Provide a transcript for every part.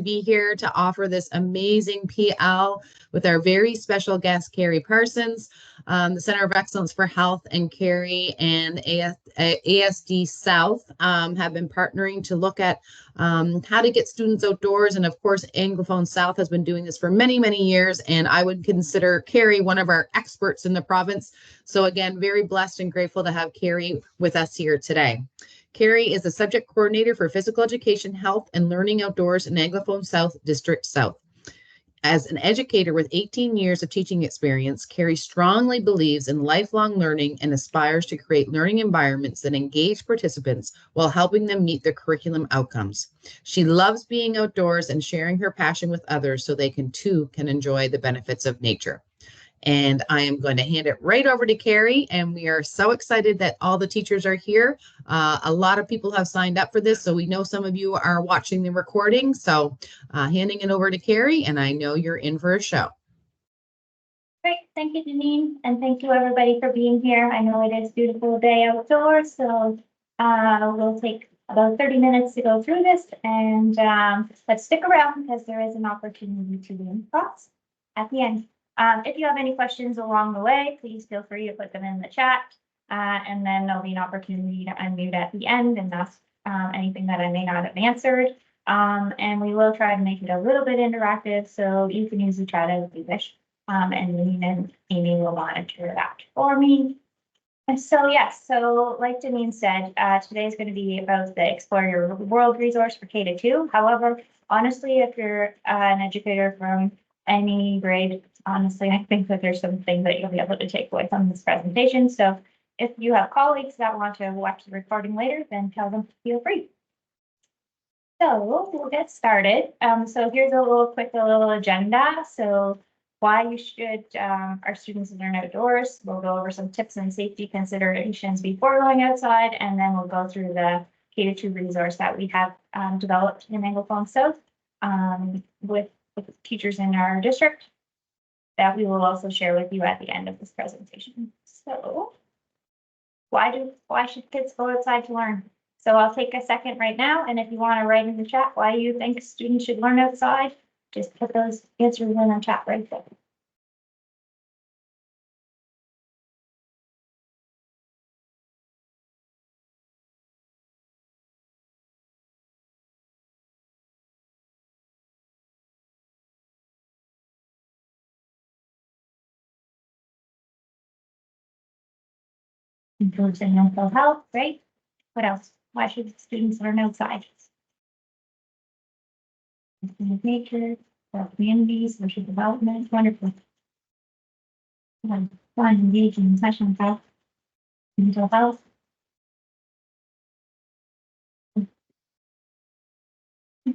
be here to offer this amazing PL with our very special guest, Kari Parsons. The Center of Excellence for Health and Kari and ASD South have been partnering to look at how to get students outdoors. And of course, Anglophone South has been doing this for many, many years. And I would consider Kari one of our experts in the province. So again, very blessed and grateful to have Kari with us here today. Kari is the subject coordinator for physical education, health, and learning outdoors in Anglophone South District South. As an educator with 18 years of teaching experience, Kari strongly believes in lifelong learning and aspires to create learning environments that engage participants while helping them meet their curriculum outcomes. She loves being outdoors and sharing her passion with others so they too can enjoy the benefits of nature. And I am going to hand it right over to Kari, and we are so excited that all the teachers are here. A lot of people have signed up for this, so we know some of you are watching the recording. So handing it over to Kari, and I know you're in for a show. Great, thank you, Janine, and thank you everybody for being here. I know it is a beautiful day outdoors, so we'll take about 30 minutes to go through this, and let's stick around because there is an opportunity to win thoughts at the end. If you have any questions along the way, please feel free to put them in the chat, and then there'll be an opportunity to unmute at the end and ask anything that I may not have answered. And we will try to make it a little bit interactive, so you can use the chat as you wish. And Janine and Amy will monitor that for me. And so, yes, so like Janine said, today is going to be about the Explore Your World resource for K-2. However, honestly, if you're an educator from any grade, honestly, I think that there's some things that you'll be able to take away from this presentation. So if you have colleagues that want to watch the recording later, then tell them to feel free. So we'll get started. So here's a little agenda. So why you should our students learn outdoors. We'll go over some tips and safety considerations before going outside, and then we'll go through the K-2 resource that we have developed in Anglophone South with teachers in our district that we will also share with you at the end of this presentation. So why should kids go outside to learn? So I'll take a second right now, and if you want to write in the chat why you think students should learn outside, just put those answers in the chat right there. Improves their mental health, right? What else? Why should students learn outside? Nature, communities, social development, wonderful. Fun, engaging, session health, mental health.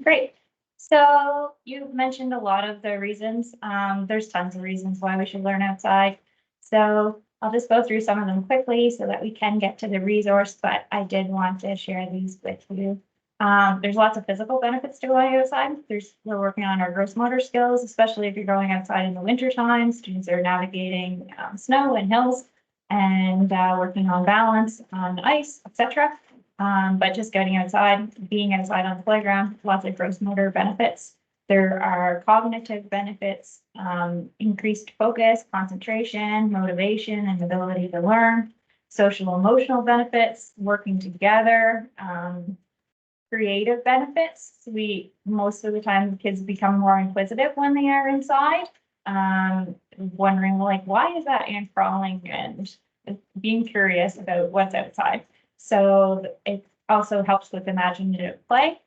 Great. So you've mentioned a lot of the reasons. There's tons of reasons why we should learn outside. So I'll just go through some of them quickly so that we can get to the resource, but I did want to share these with you. There's lots of physical benefits to going outside. We're working on our gross motor skills, especially if you're going outside in the winter time. Students are navigating snow and hills and working on balance on ice, etc. But just getting outside, being outside on the playground, lots of gross motor benefits. There are cognitive benefits, increased focus, concentration, motivation, and ability to learn. Social emotional benefits, working together, creative benefits. Most of the time, the kids become more inquisitive when they are inside, wondering like, why is that ant crawling, and being curious about what's outside. So it also helps with imaginative play.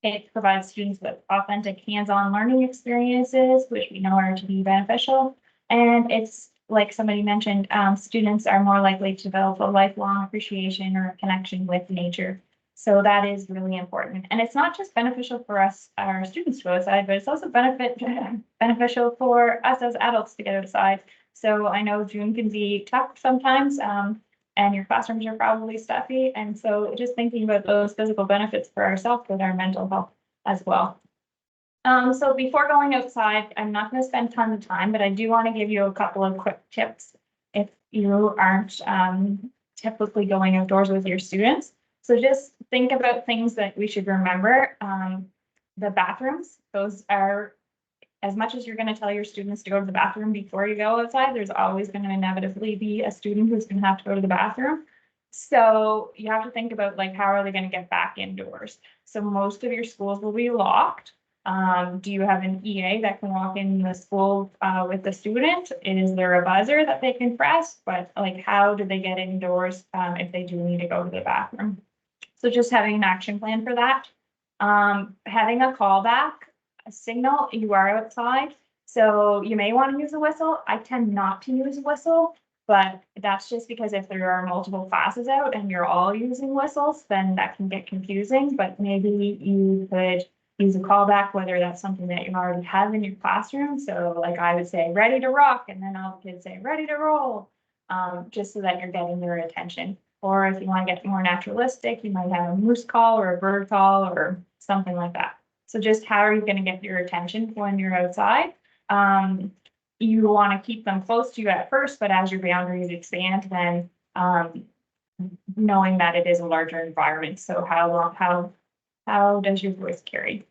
It provides students with authentic hands-on learning experiences, which we know are to be beneficial. And it's like somebody mentioned, students are more likely to develop a lifelong appreciation or connection with nature. So that is really important. And it's not just beneficial for us, our students to go outside, but it's also beneficial for us as adults to get outside. So I know June can be tough sometimes, and your classrooms are probably stuffy. And so just thinking about those physical benefits for ourselves with our mental health as well. So before going outside, I'm not going to spend tons of time, but I do want to give you a couple of quick tips if you aren't typically going outdoors with your students. So just think about things that we should remember. the bathrooms, those are, as much as you're going to tell your students to go to the bathroom before you go outside, there's always going to inevitably be a student who's going to have to go to the bathroom. So you have to think about like, how are they going to get back indoors? So most of your schools will be locked. Do you have an EA that can walk in the school with the student? Is there a buzzer that they can press? But like, how do they get indoors if they do need to go to the bathroom? So just having an action plan for that. Having a callback, a signal, you are outside. So you may want to use a whistle. I tend not to use a whistle, but that's just because if there are multiple classes out and you're all using whistles, then that can get confusing. But maybe you could use a callback, whether that's something that you already have in your classroom. So like I would say, ready to rock, and then all the kids say, ready to roll, just so that you're getting their attention. Or if you want to get more naturalistic, you might have a moose call or a bird call or something like that. So just how are you going to get your attention when you're outside? You want to keep them close to you at first, but as your boundaries expand, then knowing that it is a larger environment. So how does your voice carry?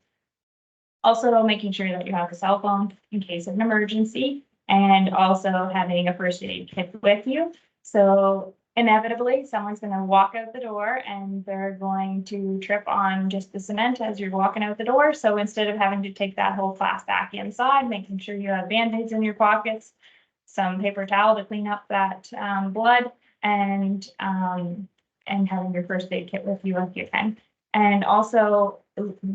Also making sure that you have a cell phone in case of an emergency, and also having a first aid kit with you. So inevitably someone's going to walk out the door and they're going to trip on just the cement as you're walking out the door. So instead of having to take that whole class back inside, making sure you have band-aids in your pockets, some paper towel to clean up that blood, and having your first aid kit with you if you can. And also,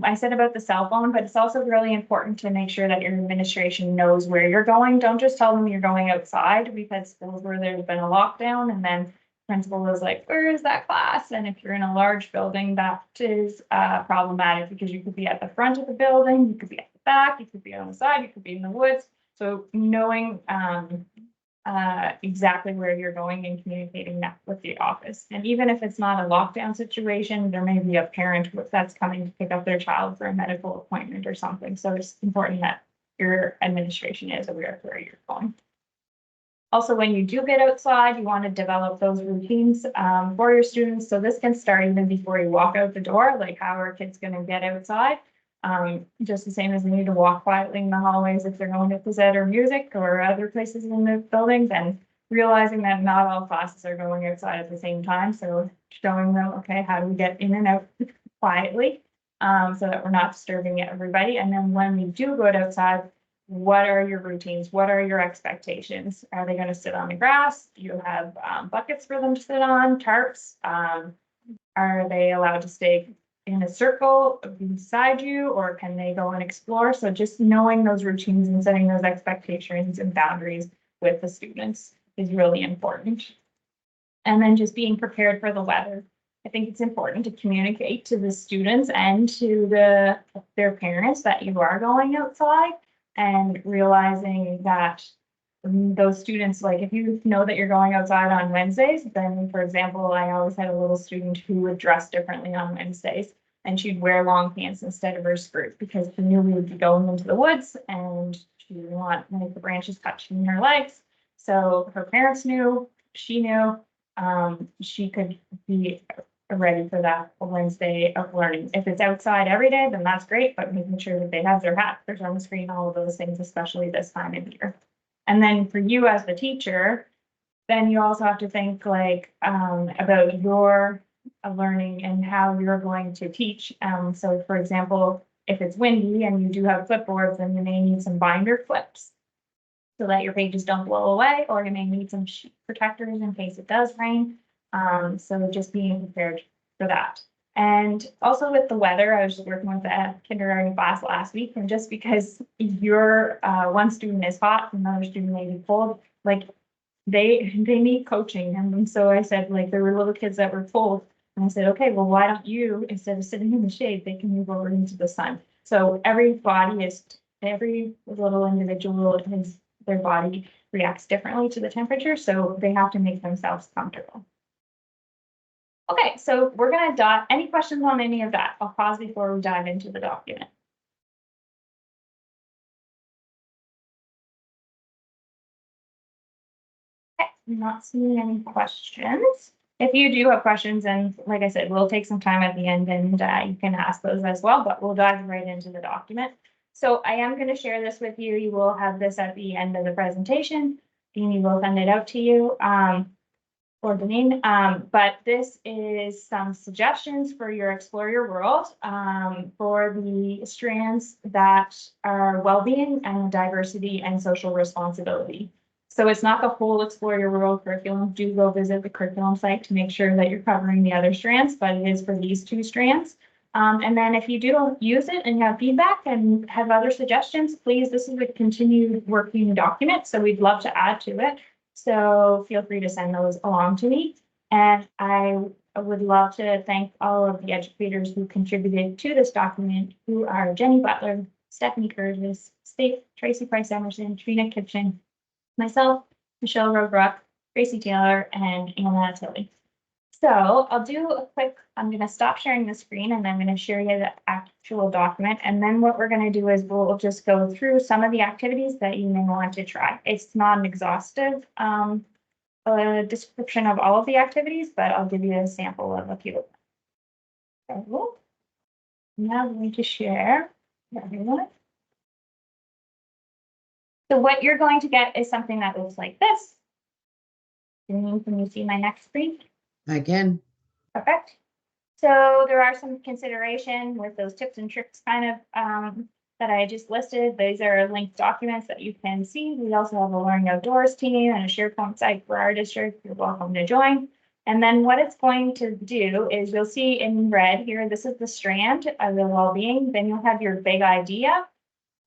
I said about the cell phone, but it's also really important to make sure that your administration knows where you're going. Don't just tell them you're going outside, because schools where there's been a lockdown and then principal is like, where is that class? And if you're in a large building, that is problematic, because you could be at the front of the building, you could be at the back, you could be on the side, you could be in the woods. So knowing exactly where you're going and communicating that with the office. And even if it's not a lockdown situation, there may be a parent that's coming to pick up their child for a medical appointment or something. So it's important that your administration is aware of where you're going. Also, when you do get outside, you want to develop those routines for your students. So this can start even before you walk out the door, like how are kids going to get outside? Just the same as they need to walk quietly in the hallways if they're going to phys ed or music or other places in the building, then realizing that not all classes are going outside at the same time. So showing them, okay, how do we get in and out quietly so that we're not disturbing everybody. And then when we do go outside, what are your routines? What are your expectations? Are they going to sit on the grass? Do you have buckets for them to sit on, tarps? Are they allowed to stay in a circle beside you, or can they go and explore? So just knowing those routines and setting those expectations and boundaries with the students is really important. And then just being prepared for the weather. I think it's important to communicate to the students and to their parents that you are going outside, and realizing that those students, like if you know that you're going outside on Wednesdays, then for example, I always had a little student who would dress differently on Wednesdays, and she'd wear long pants instead of her skirt, because she knew we would be going into the woods and she didn't want like the branches touching her legs. So her parents knew, she knew, she could be ready for that Wednesday of learning. If it's outside every day, then that's great, but making sure that they have their hat, their sunscreen, all of those things, especially this time of year. And then for you as the teacher, then you also have to think like about your learning and how you're going to teach. So for example, if it's windy and you do have clipboards, then you may need some binder clips so that your pages don't blow away, or you may need some sheet protectors in case it does rain. So just being prepared for that. And also with the weather, I was just working with a kindergarten class last week, and just because your one student is hot and another student may be cold, like they need coaching. And so I said, like, there were little kids that were cold, and I said, okay, well, why don't you, instead of sitting in the shade, they can move over into the sun. So every little individual is, their body reacts differently to the temperature, so they have to make themselves comfortable. Okay, so we're going to any questions on any of that? I'll pause before we dive into the document. Okay, I'm not seeing any questions. if you do have questions, and like I said, we'll take some time at the end and you can ask those as well, but we'll dive right into the document. So I am going to share this with you. You will have this at the end of the presentation. Deanie will send it out to you or Deneen. But this is some suggestions for your Explore Your World for the strands that are well-being and diversity and social responsibility. So it's not the whole Explore Your World curriculum. Do go visit the curriculum site to make sure that you're covering the other strands, but it is for these 2 strands. And then if you do use it and you have feedback and have other suggestions, please, this is a continued working document, so we'd love to add to it. So feel free to send those along to me. And I would love to thank all of the educators who contributed to this document, who are Jenny Butler, Stephanie Curtis, Tracy Price Emerson, Trina Kitchen, myself, Michelle Robrook, Tracy Taylor, and Anna Tilly. So I'll do a quick, I'm going to stop sharing the screen and I'm going to share you the actual document. And then what we're going to do is we'll just go through some of the activities that you may want to try. It's not an exhaustive description of all of the activities, but I'll give you a sample of a few of them. So now I'm going to share everyone. So what you're going to get is something that looks like this. Can you see my next screen? Again. Perfect. So there are some consideration with those tips and tricks kind of that I just listed. These are linked documents that you can see. We also have a Learning Outdoors team and a SharePoint site for our district. You're welcome to join. And then what it's going to do is you'll see in red here, this is the strand of the well-being. Then you'll have your big idea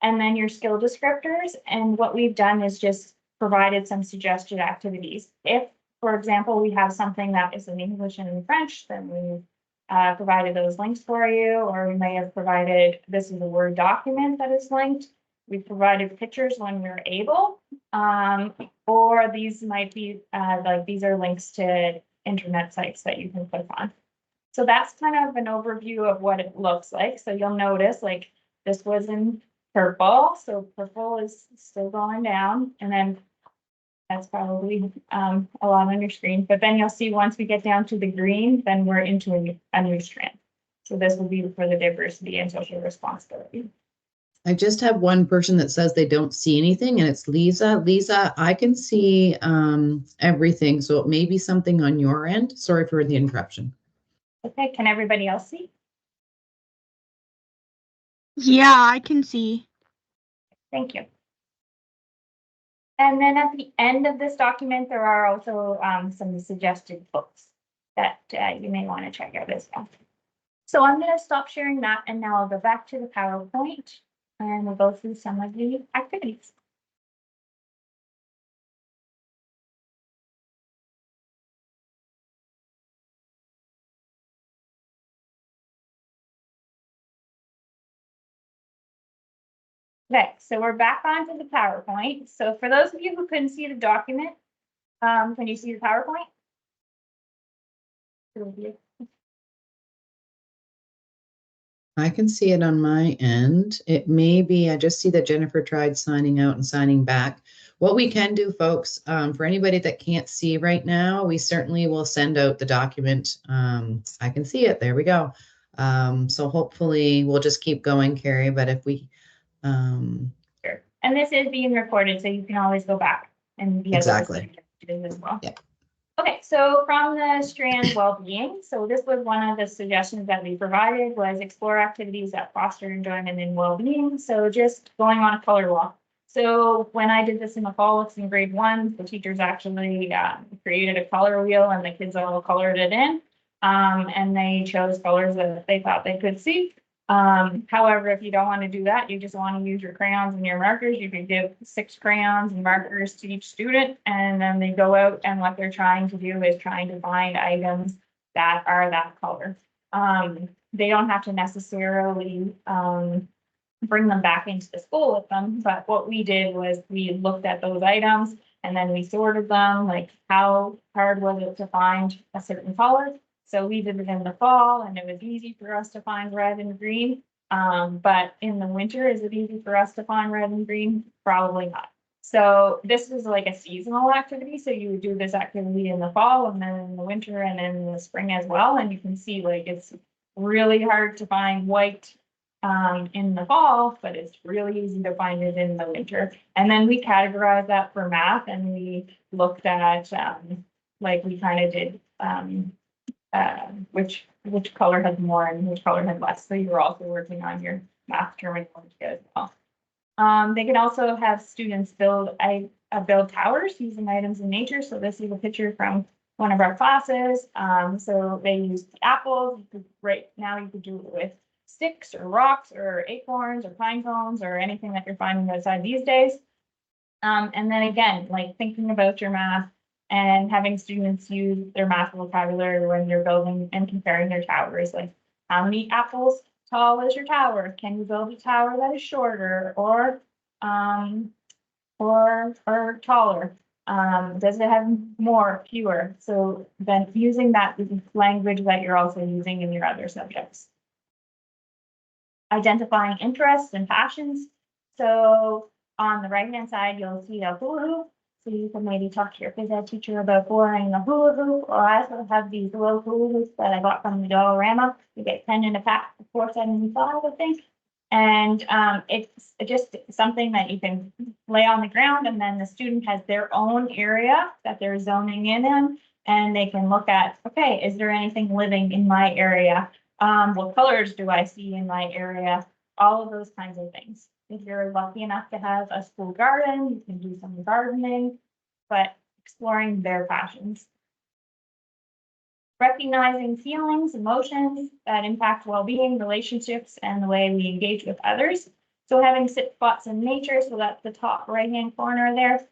and then your skill descriptors. And what we've done is just provided some suggested activities. If, for example, we have something that is in English and in French, then we provided those links for you, or we may have provided, this is a Word document that is linked. We provided pictures when we're able, or these might be like these are links to internet sites that you can click on. So that's kind of an overview of what it looks like. So you'll notice like this was in purple, so purple is still going down, and then that's probably a lot on your screen, but then you'll see once we get down to the green, then we're into a new strand. So this will be for the diversity and social responsibility. I just have one person that says they don't see anything, and it's Lisa. Lisa, I can see everything, so it may be something on your end. Sorry for the interruption. Okay, can everybody else see? Yeah, I can see. Thank you. And then at the end of this document, there are also some suggested books that you may want to check out as well. So I'm going to stop sharing that, and now I'll go back to the PowerPoint and we'll go through some of the activities. Okay, so we're back onto the PowerPoint. So for those of you who couldn't see the document, can you see the PowerPoint? I can see it on my end. It may be, I just see that Jennifer tried signing out and signing back. What we can do, folks, for anybody that can't see right now, we certainly will send out the document. I can see it. There we go. So hopefully we'll just keep going, Kari, but if we Sure. And this is being recorded, so you can always go back and be exactly as well. Yeah. Okay, so from the strand well-being, so this was one of the suggestions that we provided was explore activities that foster enjoyment and well-being. So just going on a color walk. So when I did this in the fall, it's in grade 1, the teachers actually created a color wheel and the kids all colored it in. And they chose colors that they thought they could see. However, if you don't want to do that, you just want to use your crayons and your markers, you could give 6 crayons and markers to each student, and then they go out and what they're trying to do is trying to find items that are that color. They don't have to necessarily bring them back into the school with them, but what we did was we looked at those items and then we sorted them, like how hard was it to find a certain color. So we did it in the fall and it was easy for us to find red and green. But in the winter, is it easy for us to find red and green? Probably not. So this is like a seasonal activity. So you would do this activity in the fall and then in the winter and then in the spring as well. And you can see like it's really hard to find white in the fall, but it's really easy to find it in the winter. And then we categorized that for math and we looked at like we kind of did which color had more and which color had less. So you're also working on your math terminology as well. They can also have students build towers using items in nature. So this is a picture from one of our classes. So they used apples. Right now you could do it with sticks or rocks or acorns or pine cones or anything that you're finding outside these days. And then again, like thinking about your math and having students use their math vocabulary when they're building and comparing their towers, like how many apples tall is your tower? Can you build a tower that is shorter or taller? Does it have more, fewer? So then using that language that you're also using in your other subjects. Identifying interests and passions. So on the right-hand side, you'll see a hula hoop. So you can maybe talk to your phys ed teacher about boring a hula hoop, or I also have these little hula hoops that I got from the Dollarama. You get 10 in a pack for $4.75, I think. And it's just something that you can lay on the ground, and then the student has their own area that they're zoning in, and they can look at, okay, is there anything living in my area? What colors do I see in my area? All of those kinds of things. If you're lucky enough to have a school garden, you can do some gardening, but exploring their passions. Recognizing feelings, emotions that impact well-being, relationships, and the way we engage with others. So having sit spots in nature, so that's the top right-hand corner there,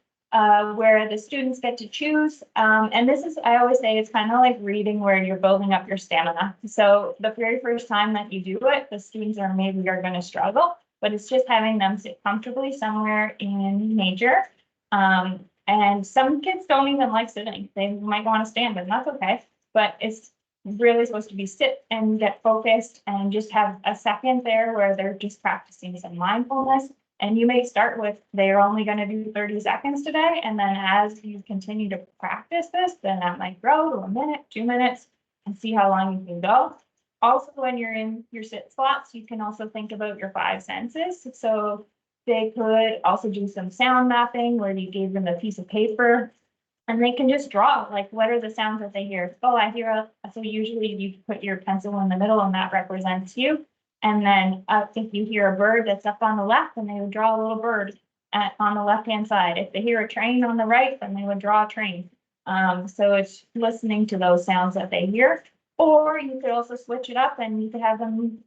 where the students get to choose. And this is, I always say, it's kind of like reading where you're building up your stamina. So the very first time that you do it, the students are going to struggle, but it's just having them sit comfortably somewhere in nature. And some kids don't even like sitting. They might want to stand, and that's okay. But it's really supposed to be sit and get focused and just have a second there where they're just practicing some mindfulness. And you may start with, they're only going to do 30 seconds today. And then as you continue to practice this, then that might grow to a minute, 2 minutes, and see how long you can go. Also, when you're in your sit slots, you can also think about your 5 senses. So they could also do some sound mapping where you gave them a piece of paper and they can just draw, like, what are the sounds that they hear? Oh, I hear so usually you put your pencil in the middle and that represents you. And then if you hear a bird that's up on the left, then they would draw a little bird on the left-hand side. If they hear a train on the right, then they would draw a train. So it's listening to those sounds that they hear. Or you could also switch it up and you could have them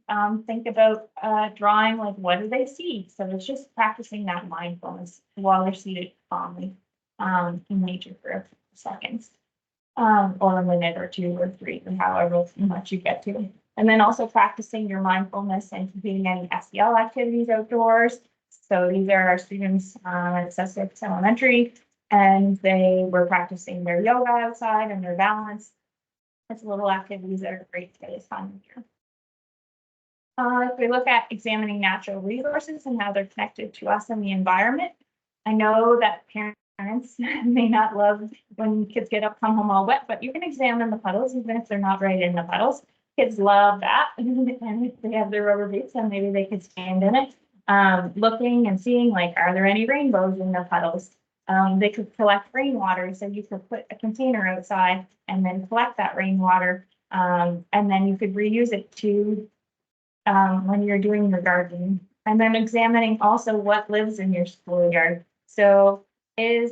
think about drawing, like, what do they see? So it's just practicing that mindfulness while they're seated calmly in nature for a few seconds, or a minute or 2 or 3, or however much you get to. And then also practicing your mindfulness and completing any SEL activities outdoors. So these are our students at Sussex Elementary, and they were practicing their yoga outside and their balance. It's little activities that are great for this time of year. If we look at examining natural resources and how they're connected to us and the environment, I know that parents may not love when kids get up, come home all wet, but you can examine the puddles even if they're not right in the puddles. Kids love that, and if they have their rubber boots, then maybe they could stand in it, looking and seeing, like, are there any rainbows in the puddles? They could collect rainwater, so you could put a container outside and then collect that rainwater, and then you could reuse it to when you're doing your gardening. And then examining also what lives in your schoolyard. So are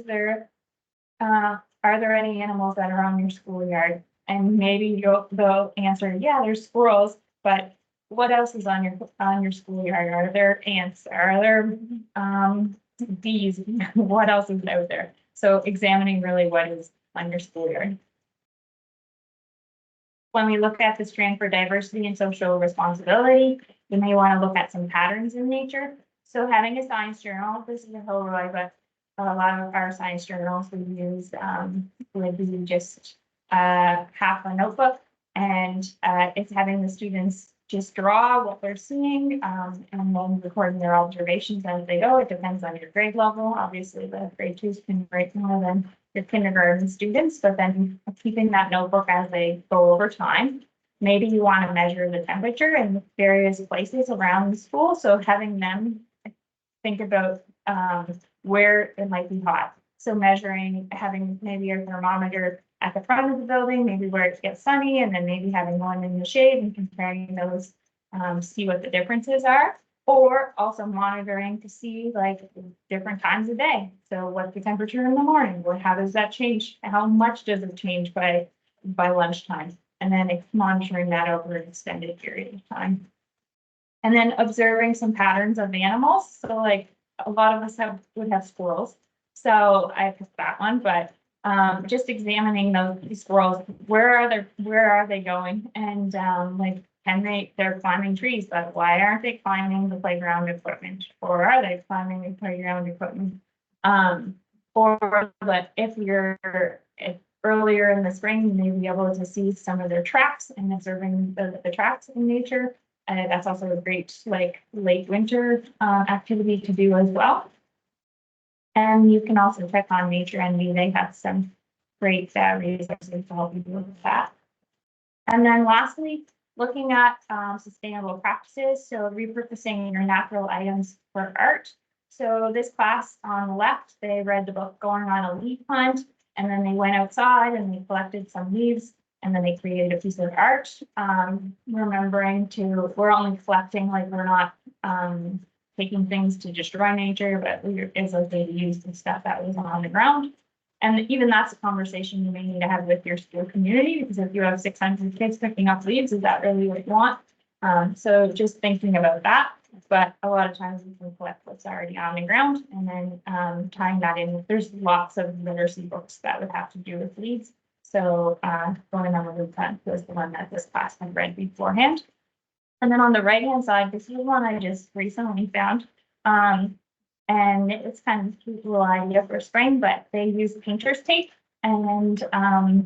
there any animals that are on your schoolyard? And maybe they'll answer, yeah, there's squirrels, but what else is on your schoolyard? Are there ants? Are there bees? What else is out there? So examining really what is on your schoolyard. When we look at the strand for diversity and social responsibility, you may want to look at some patterns in nature. So having a science journal, this is a Hilroy, but a lot of our science journals we use just half a notebook, and it's having the students just draw what they're seeing, and then recording their observations as they go. It depends on your grade level. Obviously, the grade 2s can write more than your kindergarten students, but then keeping that notebook as they go over time. Maybe you want to measure the temperature in various places around the school, so having them think about where it might be hot. So measuring, having maybe a thermometer at the front of the building, maybe where it gets sunny, and then maybe having one in the shade and comparing those, see what the differences are. Or also monitoring to see like different times of day. So what's the temperature in the morning? Well, how does that change? How much does it change by lunchtime? And then it's monitoring that over an extended period of time. And then observing some patterns of animals. So like a lot of us would have squirrels. So I picked that one, but just examining these squirrels, where are they going? And like, they're climbing trees, but why aren't they climbing the playground equipment? Or are they climbing the playground equipment? Or but if earlier in the spring, you may be able to see some of their tracks and observing the tracks in nature. That's also a great like late winter activity to do as well. And you can also check on Nature Envy. They have some great resources to help you with that. And then lastly, looking at sustainable practices. So repurposing your natural items for art. So this class on the left, they read the book Going on a Leaf Hunt, and then they went outside and they collected some leaves, and then they created a piece of art. Remembering we're only collecting, like we're not taking things to destroy nature, but it's okay to use the stuff that was on the ground. And even that's a conversation you may need to have with your school community, because if you have 600 kids picking up leaves, is that really what you want? So just thinking about that. But a lot of times we can collect what's already on the ground, and then tying that in. There's lots of literacy books that would have to do with leaves. So Going on a Leaf Hunt was the one that this class had read beforehand. And then on the right-hand side, this is one I just recently found. And it's kind of a cute little idea for spring, but they use painter's tape, and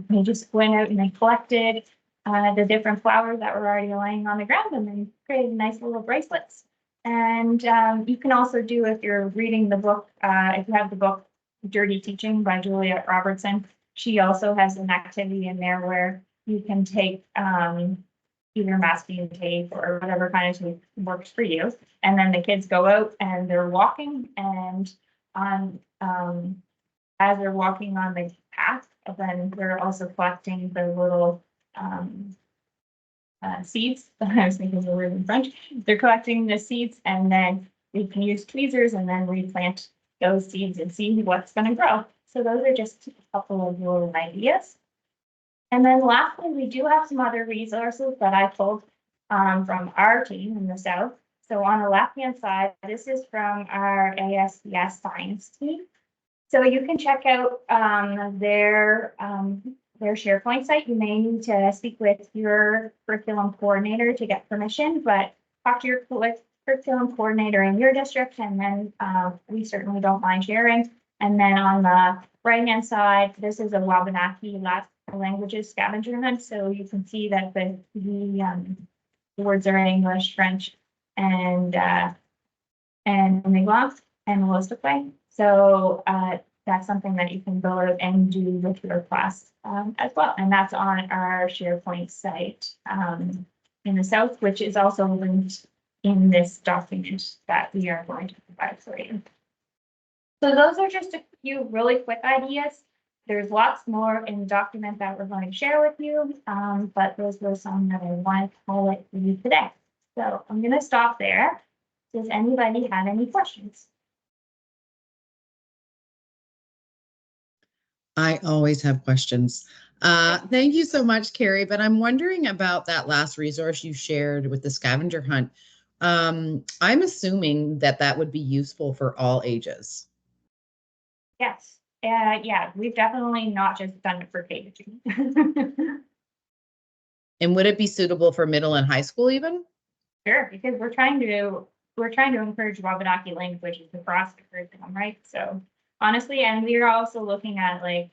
they just went out and they collected the different flowers that were already laying on the ground, and then created nice little bracelets. And you can also do, if you're reading the book, if you have the book Dirty Teaching by Juliet Robertson, she also has an activity in there where you can take either masking tape or whatever kind of tape works for you. And then the kids go out and they're walking, and as they're walking on the path, then they're also collecting the little seeds. I was thinking of the word in French. They're collecting the seeds, and then we can use tweezers and then replant those seeds and see what's going to grow. So those are just a couple of little ideas. And then lastly, we do have some other resources that I pulled from our team in the South. So on the left-hand side, this is from our ASD-S science team. So you can check out their SharePoint site. You may need to speak with your curriculum coordinator to get permission, but talk to your curriculum coordinator in your district, and then we certainly don't mind sharing. And then on the right-hand side, this is a Wabanaki languages scavenger hunt. So you can see that the words are in English, French, and Mi'kmaq and Wolastoqey. So that's something that you can go out and do with your class as well. And that's on our SharePoint site in the South, which is also linked in this document that we are going to provide for you. So those are just a few really quick ideas. There's lots more in the document that we're going to share with you, but those were some that I wanted to highlight for you today. So I'm going to stop there. Does anybody have any questions? I always have questions. Thank you so much, Kari, but I'm wondering about that last resource you shared with the scavenger hunt. I'm assuming that that would be useful for all ages. Yes. Yeah, we've definitely not just done it for K-2. And would it be suitable for middle and high school even? Sure, because we're trying to encourage Wabanaki languages across the curriculum, right? So honestly, and we're also looking at like,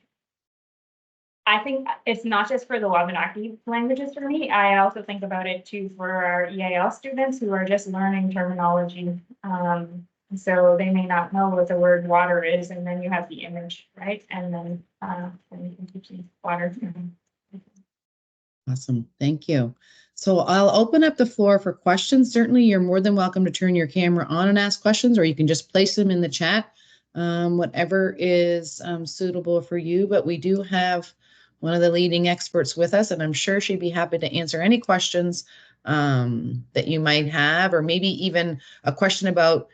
I think it's not just for the Wabanaki languages for me. I also think about it too for our EAL students who are just learning terminology. So they may not know what the word water is, and then you have the image, right? And then you can teach them water. Awesome. Thank you. So I'll open up the floor for questions. Certainly, you're more than welcome to turn your camera on and ask questions, or you can just place them in the chat, whatever is suitable for you. But we do have one of the leading experts with us, and I'm sure she'd be happy to answer any questions that you might have, or maybe even a question about,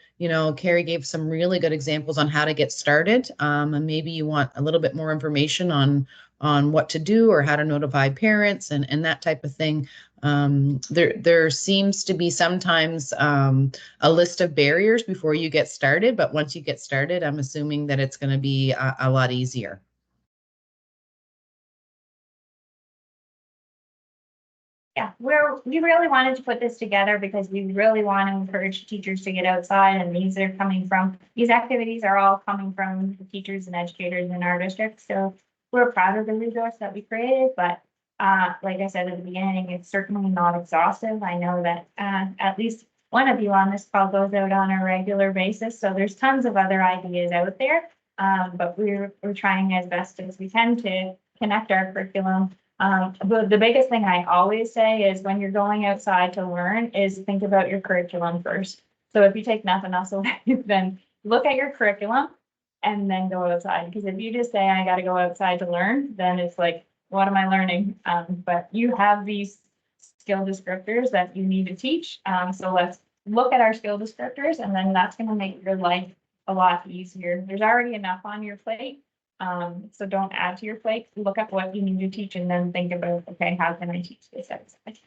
Kari gave some really good examples on how to get started, and maybe you want a little bit more information on what to do or how to notify parents and that type of thing. There seems to be sometimes a list of barriers before you get started, but once you get started, I'm assuming that it's going to be a lot easier. Yeah, we really wanted to put this together because we really want to encourage teachers to get outside, and these activities are all coming from the teachers and educators in our district. So we're proud of the resource that we created, but like I said at the beginning, it's certainly not exhaustive. I know that at least one of you on this call goes out on a regular basis, so there's tons of other ideas out there, but we're trying as best as we can to connect our curriculum. The biggest thing I always say is when you're going outside to learn is think about your curriculum first. So if you take nothing else away, then look at your curriculum and then go outside. Because if you just say, I got to go outside to learn, then it's like, what am I learning? But you have these skill descriptors that you need to teach. So let's look at our skill descriptors, and then that's going to make your life a lot easier. There's already enough on your plate. So don't add to your plate. Look at what you need to teach and then think about, okay, how can I teach this outside?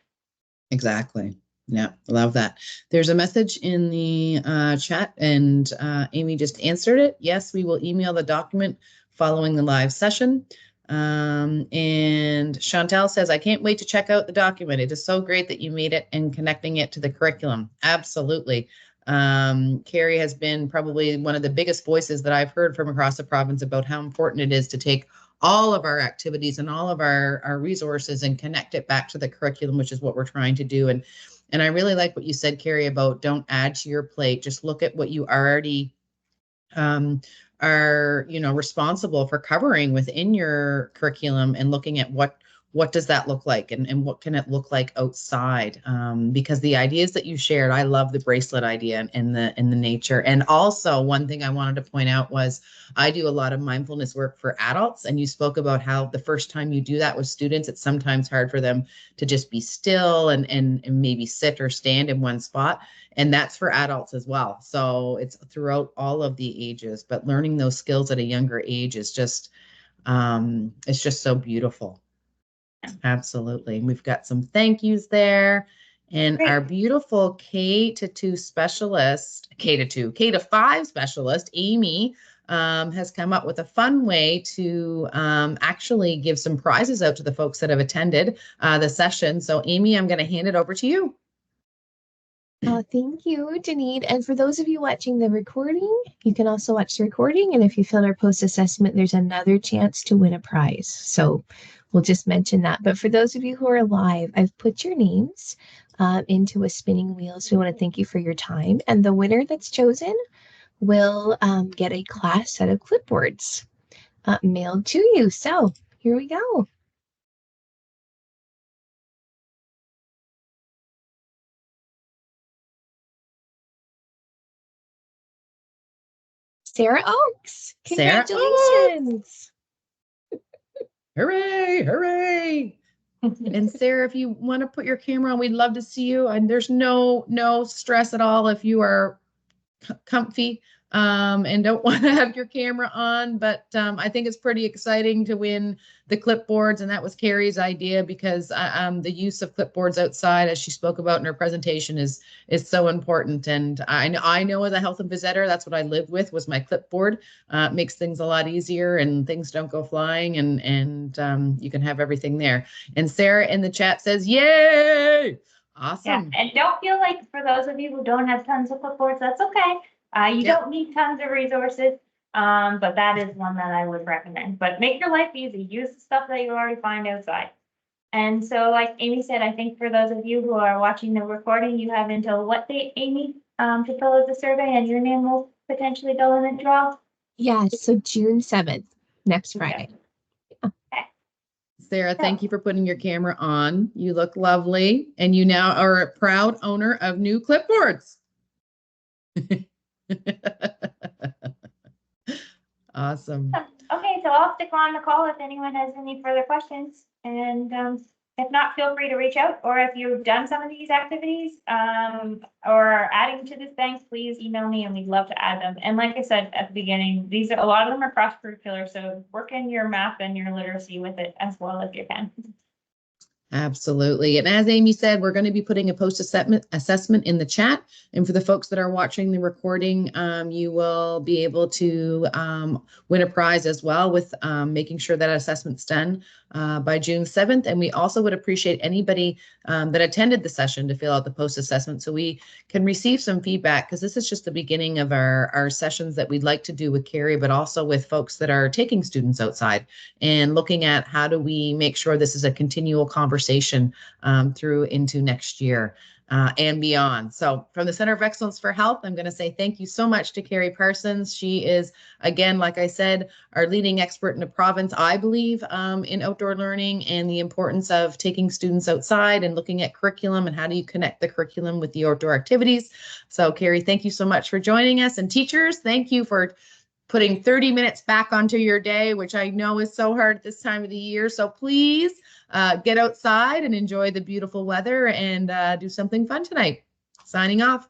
Exactly. Yeah, love that. There's a message in the chat, and Amy just answered it. Yes, we will email the document following the live session. And Chantel says, I can't wait to check out the document. It is so great that you made it and connecting it to the curriculum. Absolutely. Kari has been probably one of the biggest voices that I've heard from across the province about how important it is to take all of our activities and all of our resources and connect it back to the curriculum, which is what we're trying to do. And I really like what you said, Kari, about don't add to your plate. Just look at what you already are, responsible for covering within your curriculum and looking at what does that look like and what can it look like outside? Because the ideas that you shared, I love the bracelet idea and the nature. And also one thing I wanted to point out was I do a lot of mindfulness work for adults, and you spoke about how the first time you do that with students, it's sometimes hard for them to just be still and maybe sit or stand in one spot. And that's for adults as well. So it's throughout all of the ages, but learning those skills at a younger age is just, it's just so beautiful. Absolutely. We've got some thank yous there. And Great. Our beautiful K-2 specialist, K-5 specialist, Amy, has come up with a fun way to actually give some prizes out to the folks that have attended the session. So Amy, I'm going to hand it over to you. Thank you, Janine. And for those of you watching the recording, you can also watch the recording. And if you fill our post-assessment, there's another chance to win a prize. So we'll just mention that. But for those of you who are live, I've put your names into a spinning wheel. So we want to thank you for your time. And the winner that's chosen will get a class set of clipboards mailed to you. So here we go. Sarah Oakes. Congratulations. Hooray, hooray. And Sarah, if you want to put your camera on, we'd love to see you. And there's no stress at all if you are comfy and don't want to have your camera on. But I think it's pretty exciting to win the clipboards. And that was Kari's idea, because the use of clipboards outside, as she spoke about in her presentation, is so important. And I know as a health and phys editor, that's what I lived with, was my clipboard. It makes things a lot easier and things don't go flying, and you can have everything there. And Sarah in the chat says, yay! Awesome. Yeah, and don't feel like, for those of you who don't have tons of clipboards, that's okay. You don't need tons of resources. But that is one that I would recommend. But make your life easy. Use the stuff that you already find outside. And so, like Amy said, I think for those of you who are watching the recording, you have until what date, Amy, to fill out the survey, and your name will potentially go in the draw? Yeah, so June 7th, next Friday. Sarah, thank you for putting your camera on. You look lovely, and you now are a proud owner of new clipboards. Awesome. Okay, so I'll stick on the call if anyone has any further questions. And if not, feel free to reach out. Or if you've done some of these activities or are adding to this bank, please email me and we'd love to add them. And like I said at the beginning, these are a lot of them are cross-curricular, so work in your math and your literacy with it as well if you can. Absolutely. And as Amy said, we're going to be putting a post-assessment in the chat. And for the folks that are watching the recording, you will be able to win a prize as well with making sure that assessment's done by June 7th. And we also would appreciate anybody that attended the session to fill out the post-assessment so we can receive some feedback, because this is just the beginning of our sessions that we'd like to do with Kari, but also with folks that are taking students outside and looking at how do we make sure this is a continual conversation through into next year and beyond. So from the Center of Excellence for Health, I'm going to say thank you so much to Kari Parsons. She is, again, like I said, our leading expert in the province, I believe, in outdoor learning and the importance of taking students outside and looking at curriculum and how do you connect the curriculum with the outdoor activities. So Kari, thank you so much for joining us. And teachers, thank you for putting 30 minutes back onto your day, which I know is so hard at this time of the year. So please get outside and enjoy the beautiful weather and do something fun tonight. Signing off.